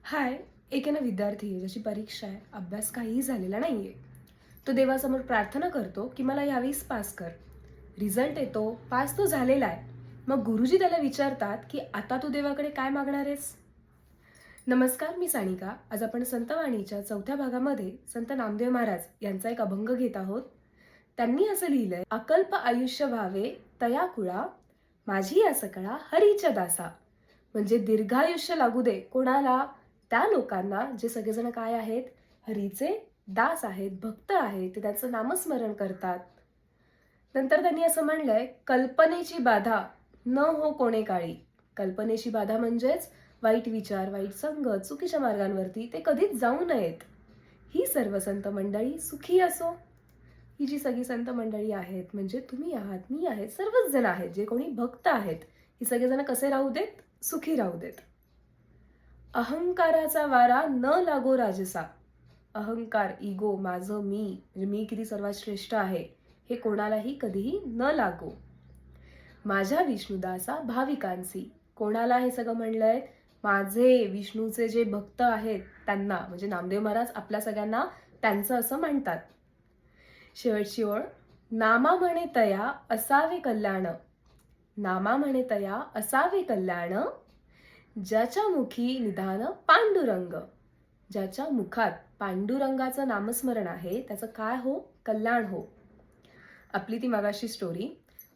हाय, एक आहे ना विद्यार्थी आहे ज्याची परीक्षा आहे, अभ्यास काहीही झालेला नाहीये. तो देवासमोर प्रार्थना करतो की मला यावेळेस पास कर. रिझल्ट येतो, पास तो झालेला आहे. मग गुरुजी त्याला विचारतात की आता तू देवाकडे काय मागणार आहेस? नमस्कार, मी सानिका. आज आपण संतवाणीच्या 4थ्या भागामध्ये संत नामदेव महाराज यांचा एक अभंग घेत आहोत. त्यांनी असं लिहिलंय, अकल्प आयुष्य व्हावे तया कुळा, माझी या सकळा हरीच्या दासा. म्हणजे दीर्घायुष्य लागू दे कोणाला? त्या लोकांना जे सगळेजण काय आहेत? हरीचे दास आहेत, भक्त आहेत, ते त्याचं नामस्मरण करतात. नंतर त्यांनी असं म्हणलंय, कल्पनेची बाधा न हो कोणे काळी. कल्पनेची बाधा म्हणजेच वाईट विचार, वाईट संगत, चुकीच्या मार्गांवरती ते कधीच जाऊ नयेत. ही सर्व संत मंडळी सुखी असो. ही जी सगळी संत मंडळी आहेत, म्हणजे तुम्ही आहात, मी आहे, सर्वच जण आहेत, जे कोणी भक्त आहेत, ही सगळेजण कसे राहू देत? सुखी राहू देत. अहंकाराचा वारा न लागो राजसा. अहंकार, इगो, माझं, मी, म्हणजे मी किती सर्वात श्रेष्ठ आहे, हे कोणालाही कधीही न लागो. माझ्या विष्णुदासा भाविकांसी. कोणाला हे सगळं म्हणलंय? माझे विष्णूचे जे भक्त आहेत त्यांना, म्हणजे नामदेव महाराज आपल्या सगळ्यांना त्यांचं असं म्हणतात. शेवटची ओळ, नामा म्हणे तया असावे कल्याण. नामा म्हणे तया असावे कल्याण, ज्याच्या मुखी निधान पांडुरंग. ज्याच्या मुखात पांडुरंगाचं नामस्मरण आहे त्याचं काय हो? कल्याण हो. आपली ती मागाशी स्टोरी.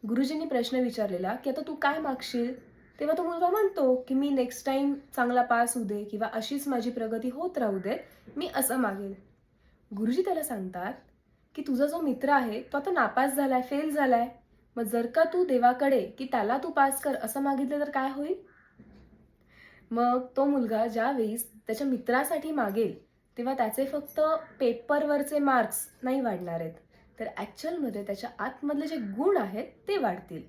गुरुजींनी प्रश्न विचारलेला की आता तू काय मागशील? तेव्हा तो मुलगा म्हणतो की मी नेक्स्ट टाइम चांगला पास होऊ दे किंवा अशीच माझी प्रगती होत राहू दे, मी असं मागेल. गुरुजी त्याला सांगतात की तुझा जो मित्र आहे तो आता नापास झालाय, फेल झालाय. मग जर का तू देवाकडे की त्याला तू पास कर असं मागितलं तर काय होईल? मग तो मुलगा ज्यावेळेस त्याच्या मित्रासाठी मागेल तेव्हा त्याचे फक्त पेपरवरचे मार्क्स नाही वाढणार आहेत, तर ॲक्च्युअलमध्ये त्याच्या आतमधले जे गुण आहेत ते वाढतील.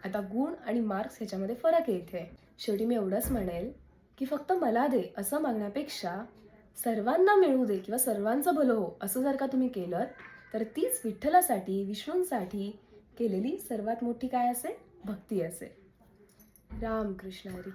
आता गुण आणि मार्क्स ह्याच्यामध्ये फरक आहे इथे. शेवटी मी एवढंच म्हणेल की फक्त मला दे असं मागण्यापेक्षा सर्वांना मिळू दे किंवा सर्वांचं भलं हो असं जर का तुम्ही केलं, तर तीच विठ्ठलासाठी, विष्णूंसाठी केलेली सर्वात मोठी काय असेल? भक्ती असेल. रामकृष्ण हरी.